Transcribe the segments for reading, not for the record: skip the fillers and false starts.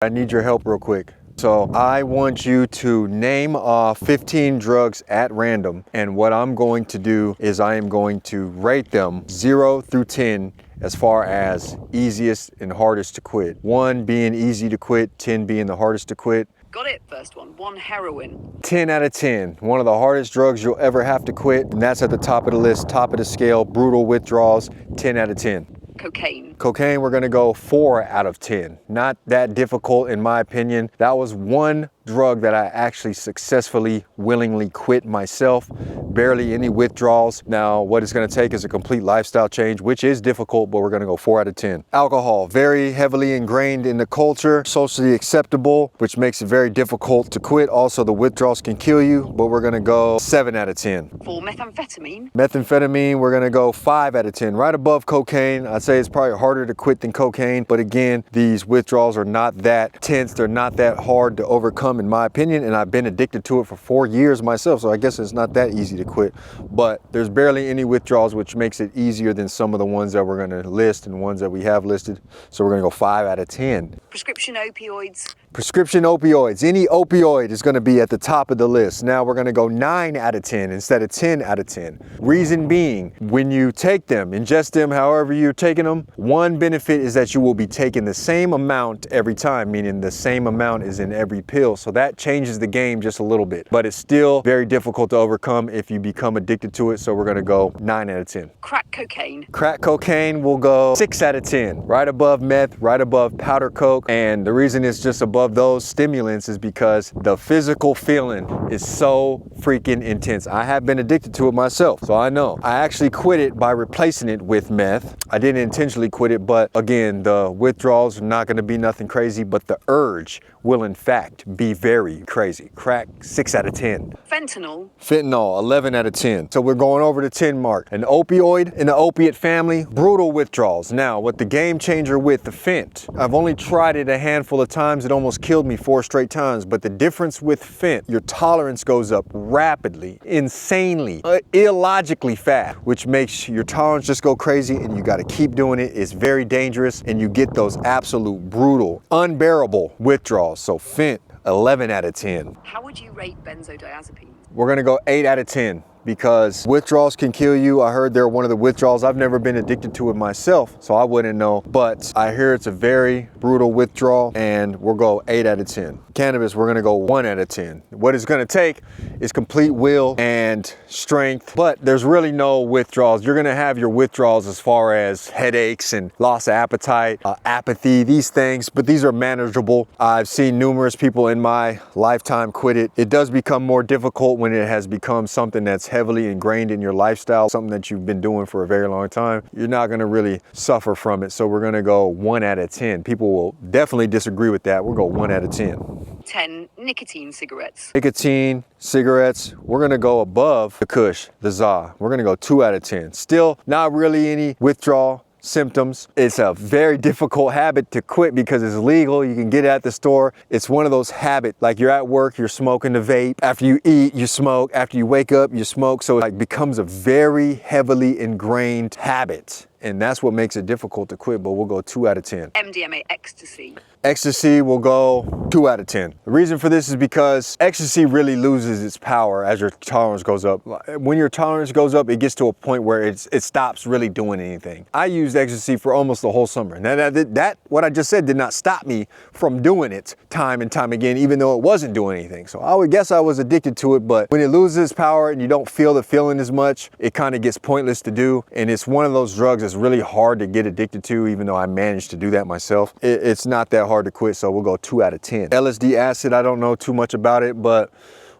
I need your help real quick. So I want you to name off 15 drugs at random, and what I'm going to do is I am going to rate them 0 through 10 as far as easiest and hardest to quit. 1 being easy to quit, 10 being the hardest to quit. Got it. First one. 1, heroin. 10 out of 10. One of the hardest drugs you'll ever have to quit, and that's at the top of the list, top of the scale, brutal withdrawals, 10 out of 10. Cocaine. Cocaine, we're gonna go 4 out of 10. Not that difficult in my opinion. That was one drug that I actually successfully, willingly quit myself. Barely any withdrawals. Now, what it's gonna take is a complete lifestyle change, which is difficult, but we're gonna go 4 out of 10. Alcohol, very heavily ingrained in the culture, socially acceptable, which makes it very difficult to quit. Also, the withdrawals can kill you, but we're gonna go 7 out of 10. For methamphetamine. Methamphetamine, we're gonna go 5 out of 10, right above cocaine. I'd say it's probably harder to quit than cocaine, but again, these withdrawals are not that tense, they're not that hard to overcome in my opinion, and I've been addicted to it for 4 years myself, so I guess it's not that easy to quit, but there's barely any withdrawals, which makes it easier than some of the ones that we're gonna list and ones that we have listed, so we're gonna go 5 out of 10. Prescription opioids. Prescription opioids, any opioid is gonna be at the top of the list. Now we're gonna go 9 out of 10 instead of 10 out of 10. Reason being, when you take them, ingest them however you're taking them, one benefit is that you will be taking the same amount every time, meaning the same amount is in every pill. So that changes the game just a little bit, but it's still very difficult to overcome if you become addicted to it. So we're gonna go 9 out of 10. Crack cocaine. Crack cocaine will go 6 out of 10, right above meth, right above powder coke. And the reason it's just above those stimulants is because the physical feeling is so freaking intense. I have been addicted to it myself, so I know. I actually quit it by replacing it with meth. I didn't intentionally quit it, but again, the withdrawals are not gonna be nothing crazy, but the urge will in fact be very crazy. Crack, 6 out of 10. Fentanyl. Fentanyl, 11 out of 10. So we're going over the 10 mark. An opioid in the opiate family, brutal withdrawals. Now, what the game changer with the Fent, I've only tried it a handful of times. It almost killed me 4 straight times. But the difference with Fent, your tolerance goes up rapidly, insanely, illogically fast, which makes your tolerance just go crazy, and you gotta keep doing it. It's very dangerous, and you get those absolute brutal, unbearable withdrawals. So Fent, 11 out of 10. How would you rate benzodiazepines? We're gonna go 8 out of 10. Because withdrawals can kill you. I heard they're one of the withdrawals. I've never been addicted to it myself, so I wouldn't know. But I hear it's a very brutal withdrawal, and we'll go 8 out of 10. Cannabis, we're gonna go 1 out of 10. What it's gonna take is complete will and strength, but there's really no withdrawals. You're gonna have your withdrawals as far as headaches and loss of appetite, apathy, these things, but these are manageable. I've seen numerous people in my lifetime quit it. It does become more difficult when it has become something that's heavily ingrained in your lifestyle, something that you've been doing for a very long time. You're not gonna really suffer from it. So we're gonna go 1 out of 10. People will definitely disagree with that. We'll go 1 out of 10. 10, nicotine cigarettes. Nicotine, cigarettes, we're gonna go above the Kush, the ZA. We're gonna go 2 out of 10. Still not really any withdrawal symptoms. It's a very difficult habit to quit because it's legal. You can get it at the store. It's one of those habits, like you're at work, you're smoking the vape. After you eat, you smoke. After you wake up, you smoke. So it becomes a very heavily ingrained habit. And that's what makes it difficult to quit, but we'll go 2 out of 10. MDMA, ecstasy. Ecstasy will go 2 out of 10. The reason for this is because ecstasy really loses its power as your tolerance goes up. When your tolerance goes up, it gets to a point where it stops really doing anything. I used ecstasy for almost the whole summer. Now that what I just said did not stop me from doing it time and time again, even though it wasn't doing anything. So I would guess I was addicted to it, but when it loses its power and you don't feel the feeling as much, it kind of gets pointless to do. And it's one of those drugs that's really hard to get addicted to, even though I managed to do that myself. It's not that hard to quit, so we'll go 2 out of 10. LSD acid, I don't know too much about it, but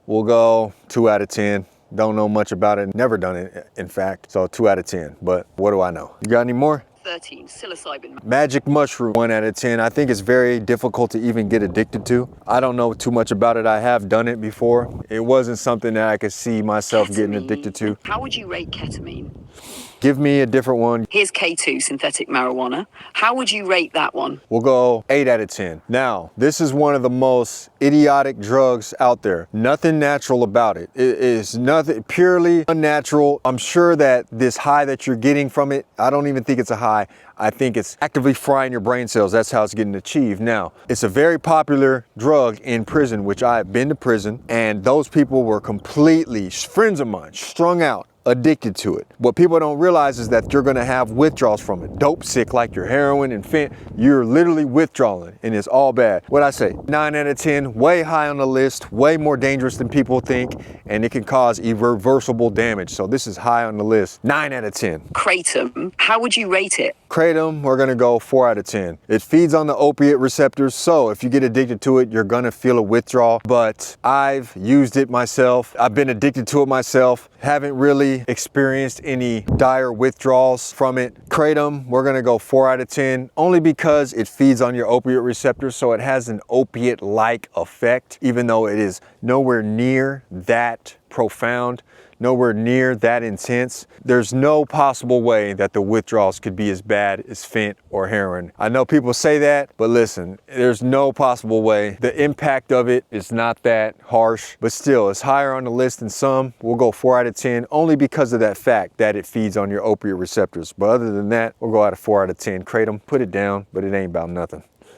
we'll go 2 out of 10. Don't know much about it, never done it, in fact, so 2 out of 10. But what do I know? You got any more? 13, psilocybin. Magic mushroom, 1 out of 10. I think it's very difficult to even get addicted to. I don't know too much about it. I have done it before. It wasn't something that I could see myself getting addicted to. How would you rate ketamine? Give me a different one. Here's K2, synthetic marijuana. How would you rate that one? We'll go 8 out of 10. Now, this is one of the most idiotic drugs out there. Nothing natural about it. It is nothing, purely unnatural. I'm sure that this high that you're getting from it, I don't even think it's a high. I think it's actively frying your brain cells. That's how it's getting achieved. Now, it's a very popular drug in prison, which I've been to prison, and those people were completely, friends of mine, strung out, addicted to it. What people don't realize is that you're gonna have withdrawals from it. Dope sick like your heroin and fent, you're literally withdrawing and it's all bad. What I say, 9 out of 10, way high on the list, way more dangerous than people think, and it can cause irreversible damage. So this is high on the list, 9 out of 10. Kratom. How would you rate it? Kratom, we're gonna go 4 out of 10. It feeds on the opiate receptors, so if you get addicted to it, you're gonna feel a withdrawal, but I've used it myself. I've been addicted to it myself. Haven't really experienced any dire withdrawals from it. Kratom, we're gonna go 4 out of 10, only because it feeds on your opiate receptors, so it has an opiate-like effect, even though it is nowhere near that profound, nowhere near that intense. There's no possible way that the withdrawals could be as bad as fent or heroin. I know people say that, but listen, there's no possible way. The impact of it is not that harsh, but still, it's higher on the list than some. We'll go 4 out of 10, only because of that fact that it feeds on your opiate receptors. But other than that, we'll go out of 4 out of 10. Kratom, put it down, but it ain't about nothing.